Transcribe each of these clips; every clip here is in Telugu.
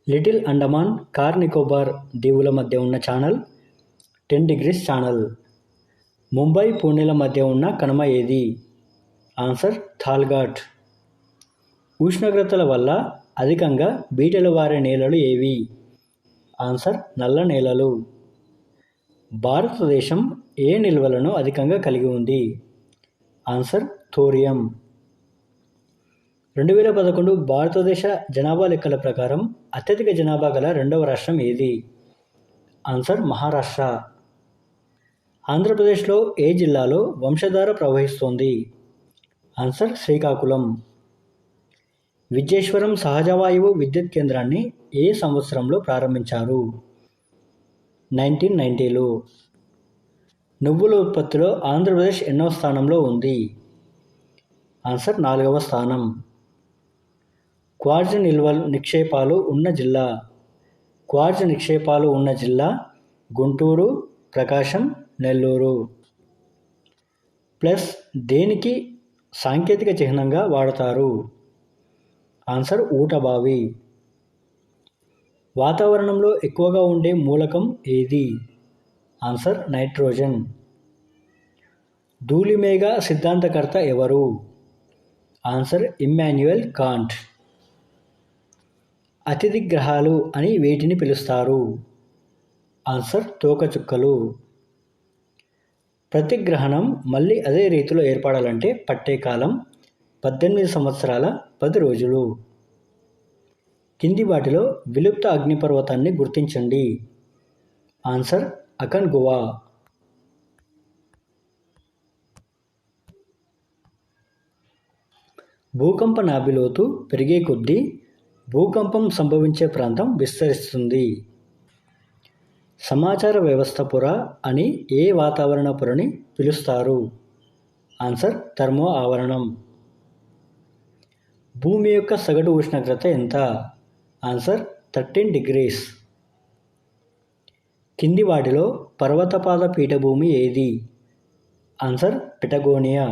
లిటిల్ అండమాన్ కార్ నికోబార్ దీవుల మధ్య ఉన్న ఛానల్ 10 డిగ్రీస్ ఛానల్. ముంబై పూణేల మధ్య ఉన్న కనుమ ఏది? ఆన్సర్ థాల్ఘాట్. ఉష్ణోగ్రతల వల్ల అధికంగా బీటలు వారే నేలలు ఏవి? ఆన్సర్ నల్ల నేలలు. భారతదేశం ఏ నిల్వలను అధికంగా కలిగి ఉంది? Answer thorium. 2011 భారతదేశ జనాభా లెక్కల ప్రకారం అత్యధిక జనాభా గల రెండవ రాష్ట్రం ఏది? ఆన్సర్ మహారాష్ట్ర. ఆంధ్రప్రదేశ్లో ఏ జిల్లాలో వంశధార ప్రవహిస్తోంది? ఆన్సర్ శ్రీకాకుళం. విద్యేశ్వరం సహజవాయువు విద్యుత్ కేంద్రాన్ని ఏ సంవత్సరంలో ప్రారంభించారు? 1990లో. నువ్వుల ఉత్పత్తిలో ఆంధ్రప్రదేశ్ ఎన్నో స్థానంలో ఉంది? ఆన్సర్ 4వ స్థానం. క్వార్జ్ నిక్షేపాలు ఉన్న జిల్లా? క్వార్జ్ నిక్షేపాలు ఉన్న జిల్లా గుంటూరు, ప్రకాశం, నెల్లూరు. ప్లస్ దేనికి సాంకేతిక చిహ్నంగా వాడతారు? ఆన్సర్ ఊటబావి. వాతావరణంలో ఎక్కువగా ఉండే మూలకం ఏది? Answer nitrogen. ధూళిమేఘ సిద్ధాంతకర్త ఎవరు? Answer Immanuel can't. అతిథి గ్రహాలు అని వేటిని పిలుస్తారు? ఆన్సర్ తోకచుక్కలు. ప్రతిగ్రహణం మళ్ళీ అదే రీతిలో ఏర్పడాలంటే పట్టే కాలం 18 సంవత్సరాల 10 రోజులు. కింది వాటిలో విలుప్త అగ్నిపర్వతాన్ని గుర్తించండి. ఆన్సర్ అకన్గువా. భూకంప నాభిలోతు పెరిగే కొద్దీ భూకంపం సంభవించే ప్రాంతం విస్తరిస్తుంది. సమాచార వ్యవస్థ పొర అని ఏ వాతావరణ పొరని పిలుస్తారు? ఆన్సర్ థర్మో ఆవరణం. భూమి యొక్క సగటు ఉష్ణోగ్రత ఎంత? Answer 13 degrees. కింది వాటిలో పర్వతపాద పీఠభూమి ఏది? Answer Patagonia.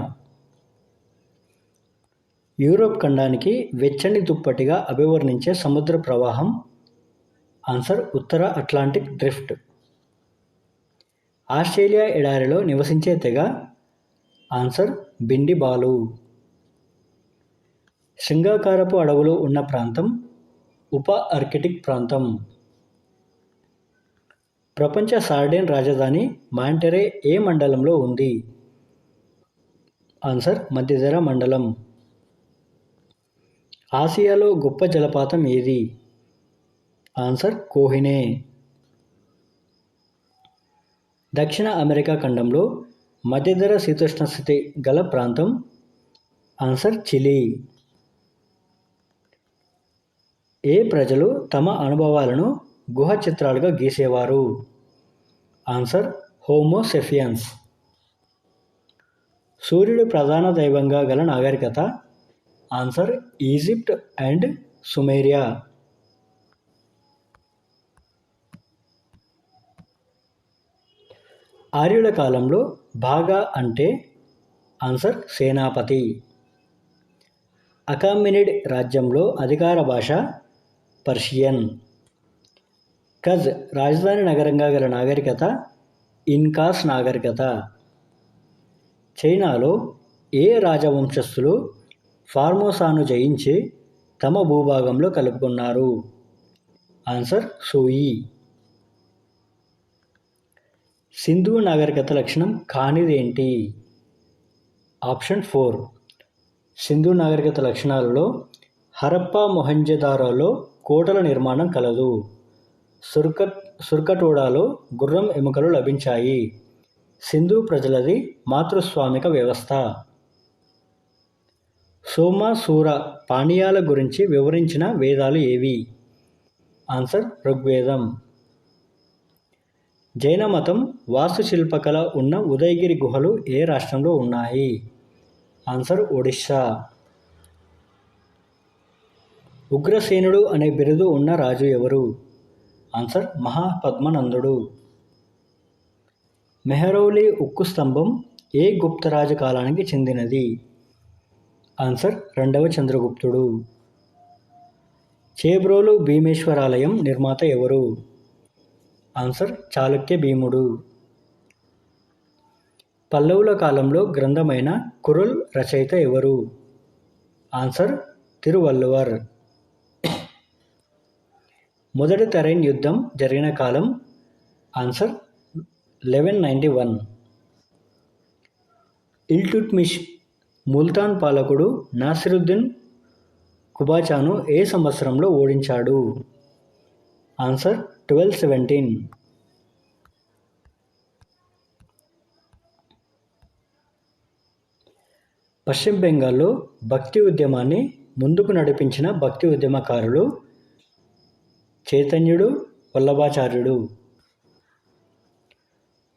యూరోప్ ఖండానికి వెచ్చని దుప్పటిగా అభివర్ణించే సముద్ర ప్రవాహం? ఆన్సర్ ఉత్తర అట్లాంటిక్ డ్రిఫ్ట్. ఆస్ట్రేలియా ఎడారిలో నివసించే తెగ? ఆన్సర్ బిండిబాలు. శృంగాకారపు అడవులు ఉన్న ప్రాంతం ఉప ఆర్కిటిక్ ప్రాంతం. ప్రపంచ సార్డిన్ రాజధాని మాంటెరే ఏ మండలంలో ఉంది? ఆన్సర్ మధ్యధరా మండలం. ఆసియాలో గొప్ప జలపాతం ఏది? ఆన్సర్ కోహినే. దక్షిణ అమెరికా ఖండంలో మధ్యధర శీతోష్ణ స్థితి గల ప్రాంతం? Answer Chile. ఏ ప్రజలు తమ అనుభవాలను గుహ చిత్రాలుగా గీసేవారు? Answer homo sapiens. సూర్యుడు ప్రధాన దైవంగా గల నాగరికత? Answer Egypt and Sumeria. ఆర్యుల కాలంలో బాగా అంటే? ఆన్సర్ సేనాపతి. అకామినిడ్ రాజ్యంలో అధికార భాష పర్షియన్. కజ్ రాజధాని నగరంగా గల నాగరికత? ఇన్కాస్ నాగరికత. చైనాలో ఏ రాజవంశస్థులు ఫార్మోసాను జయించి తమ భూభాగంలో కలుపుకున్నారు? ఆన్సర్ సూయి. సింధు నాగరికత లక్షణం కానిదేంటి? ఆప్షన్ 4. సింధు నాగరికత లక్షణాలలో హరప్పా మొహంజదారోలో కోటల నిర్మాణం కలదు. సుర్కటోడాలో గుర్రం ఎముకలు లభించాయి. సింధు ప్రజలది మాతృస్వామిక వ్యవస్థ. సోమ సూర పానీయాల గురించి వివరించిన వేదాలు ఏవి? ఆన్సర్ ఋగ్వేదం. జైన మతం వాస్తుశిల్పకళ ఉన్న ఉదయగిరి గుహలు ఏ రాష్ట్రంలో ఉన్నాయి? ఆన్సర్ ఒడిషా. ఉగ్రసేనుడు అనే బిరుదు ఉన్న రాజు ఎవరు? ఆన్సర్ మహాపద్మనందుడు. మెహరౌలి ఉక్కు స్తంభం ఏ గుప్తరాజు కాలానికి చెందినది? ఆన్సర్ 2వ చంద్రగుప్తుడు. చేబ్రోలు భీమేశ్వరాలయం నిర్మాత ఎవరు? ఆన్సర్ చాళుక్య భీముడు. పల్లవుల కాలంలో గ్రంథమైన కురుల్ రచయిత ఎవరు? ఆన్సర్ తిరువల్లువర్. మొదటి తరైన్ యుద్ధం జరిగిన కాలం? ఆన్సర్ 1191. ఇల్టుట్మిష్ ముల్తాన్ పాలకుడు నాసిరుద్దీన్ కుబాచాను ఏ సంవత్సరంలో ఓడించాడు? ఆన్సర్ 1217. పశ్చిమ బెంగాల్లో భక్తి ఉద్యమాన్ని ముందుకు నడిపించిన భక్తి ఉద్యమకారులు? చైతన్యుడు, వల్లభాచార్యుడు.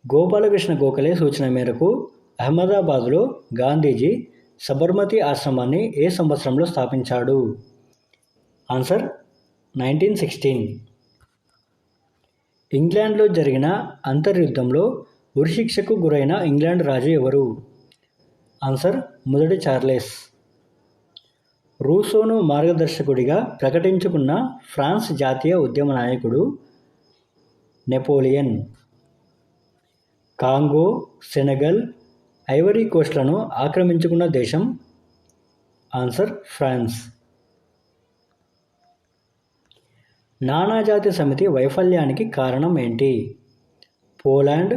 గోపాలకృష్ణ గోఖలే సూచన మేరకు అహ్మదాబాద్లో గాంధీజీ సబర్మతి ఆశ్రమాన్ని ఏ సంవత్సరంలో స్థాపించాడు? ఆన్సర్ 1916. ఇంగ్లాండ్లో జరిగిన అంతర్యుద్ధంలో ఉరిశిక్షకు గురైన ఇంగ్లాండ్ రాజు ఎవరు? ఆన్సర్ మొదటి చార్లెస్. రూసోను మార్గదర్శకుడిగా ప్రకటించుకున్న ఫ్రాన్స్ జాతీయ ఉద్యమ నాయకుడు? నెపోలియన్. కాంగో, సెనెగల్, ఐవరీ కోస్ట్లను ఆక్రమించుకున్న దేశం? Answer France. నానాజాతి సమితి వైఫల్యానికి కారణం ఏంటి? పోలాండ్,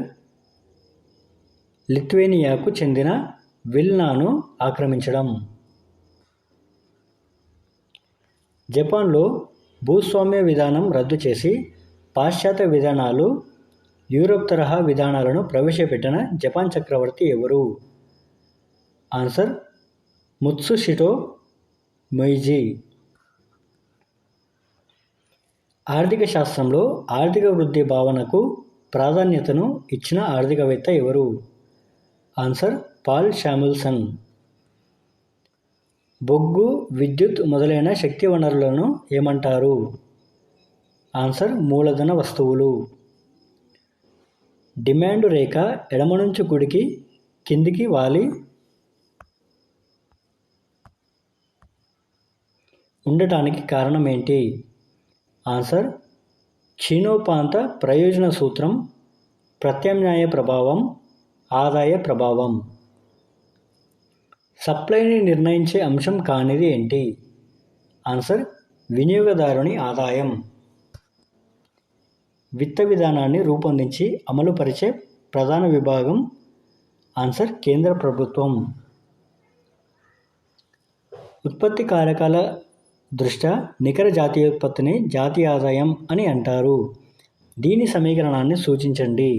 లిథువేనియాకు చెందిన విల్నాను ఆక్రమించడం. జపాన్లో భూస్వామ్య విధానం రద్దు చేసి పాశ్చాత్య విధానాలు, యూరప్ తరహా విధానాలను ప్రవేశపెట్టిన జపాన్ చక్రవర్తి ఎవరు? Answer Mutsuhito Meiji. ఆర్థిక శాస్త్రంలో ఆర్థిక వృద్ధి భావనకు ప్రాధాన్యతను ఇచ్చిన ఆర్థికవేత్త ఎవరు? Answer Paul Samuelson. బొగ్గు, విద్యుత్ మొదలైన శక్తి వనరులను ఏమంటారు? ఆన్సర్ మూలధన వస్తువులు. డిమాండ్ రేఖ ఎడమ నుంచి కుడికి కిందికి వాలి ఉండటానికి కారణం ఏంటి? ఆన్సర్ క్షీణోపాంత ప్రయోజన సూత్రం, ప్రత్యామ్నాయ ప్రభావం, ఆదాయ ప్రభావం. సప్లైని నిర్ణయించే అంశం కానిది ఏంటి? ఆన్సర్ వినియోగదారుని ఆదాయం. విత్త విధానాన్ని రూపొందించి అమలుపరిచే ప్రధాన విభాగం? ఆన్సర్ కేంద్ర ప్రభుత్వం. ఉత్పత్తి కారకాల దృష్ట్యా నికర జాతీయోత్పత్తిని జాతీయ ఆదాయం అని అంటారు. దీని సమీకరణాన్ని సూచించండి.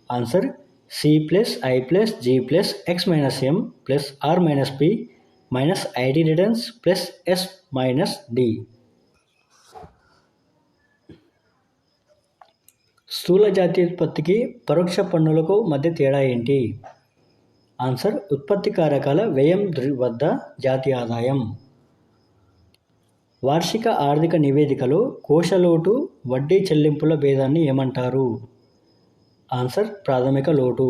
Answer C+I+G+X-M+R-P-ID+S+S-D. స్థూల జాతీయోత్పత్తికి పరోక్ష పన్నులకు మధ్య తేడా ఏంటి? ఆన్సర్ ఉత్పత్తి కారకాల వ్యయం వద్ద జాతీయ ఆదాయం. వార్షిక ఆర్థిక నివేదికలో కోశలోటు, వడ్డీ చెల్లింపుల భేదాన్ని ఏమంటారు? ఆన్సర్ ప్రాథమిక లోటు.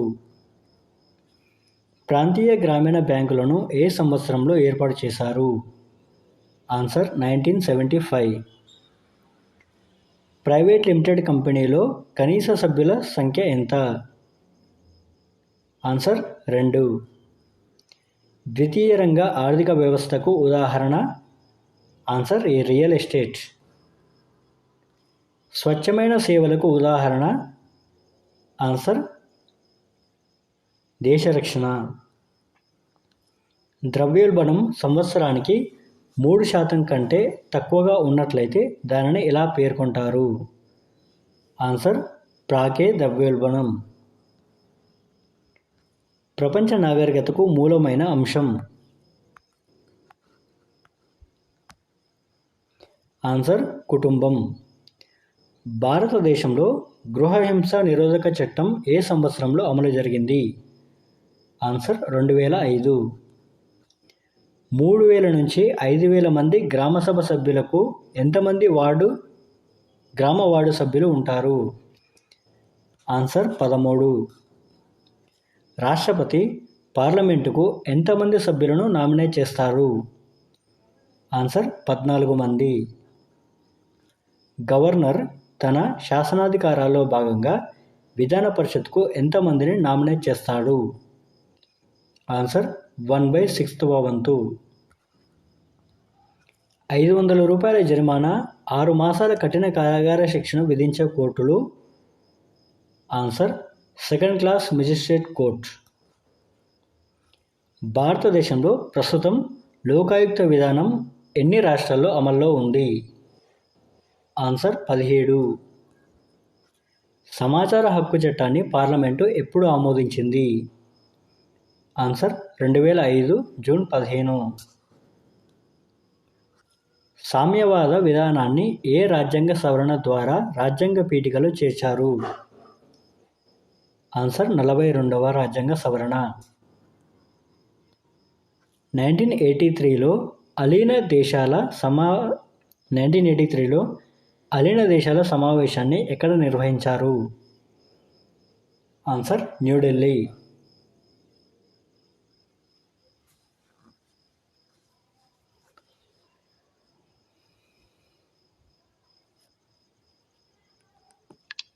ప్రాంతీయ గ్రామీణ బ్యాంకులను ఏ సంవత్సరంలో ఏర్పాటు చేశారు? ఆన్సర్ 1975. ప్రైవేట్ లిమిటెడ్ కంపెనీలో కనీస సభ్యుల సంఖ్య ఎంత? ఆన్సర్ 2. ద్వితీయ రంగ ఆర్థిక వ్యవస్థకు ఉదాహరణ? Answer real estate. స్వచ్ఛమైన సేవలకు ఉదాహరణ? ఆన్సర్ దేశరక్షణ. ద్రవ్యోల్బణం సంవత్సరానికి 3% కంటే తక్కువగా ఉన్నట్లయితే దానిని ఎలా పేర్కొంటారు? ఆన్సర్ ప్రాకే ద్రవ్యోల్బణం. ప్రపంచ నాగరికతకు మూలమైన అంశం? ఆన్సర్ కుటుంబం. భారతదేశంలో గృహహింస నిరోధక చట్టం ఏ సంవత్సరంలో అమలు జరిగింది? ఆన్సర్ 2005. 3000 నుంచి 5000 మంది గ్రామసభ సభ్యులకు ఎంతమంది గ్రామ వార్డు సభ్యులు ఉంటారు? ఆన్సర్ 13. రాష్ట్రపతి పార్లమెంటుకు ఎంతమంది సభ్యులను నామినేట్ చేస్తారు? ఆన్సర్ 14 మంది. గవర్నర్ తన శాసనాధికారాల్లో భాగంగా విధాన పరిషత్కు ఎంతమందిని నామినేట్ చేస్తాడు? ఆన్సర్ 1/6వ వంతు. 500 రూపాయల జరిమానా, 6 మాసాల కఠిన కారాగార శిక్షను విధించే కోర్టులు? Answer second class magistrate court. భారతదేశంలో ప్రస్తుతం లోకాయుక్త విధానం ఎన్ని రాష్ట్రాల్లో అమల్లో ఉంది? ఆన్సర్ 17. సమాచార హక్కు చట్టాన్ని పార్లమెంటు ఎప్పుడు ఆమోదించింది? Answer 2005 June 15. సామ్యవాద విధానాన్ని ఏ రాజ్యాంగ సవరణ ద్వారా రాజ్యాంగ పీఠికలో చేర్చారు? ఆన్సర్ 42వ రాజ్యాంగ సవరణ. 1983లో అలీన దేశాల సమావేశాన్ని ఎక్కడ నిర్వహించారు? ఆన్సర్ న్యూఢిల్లీ.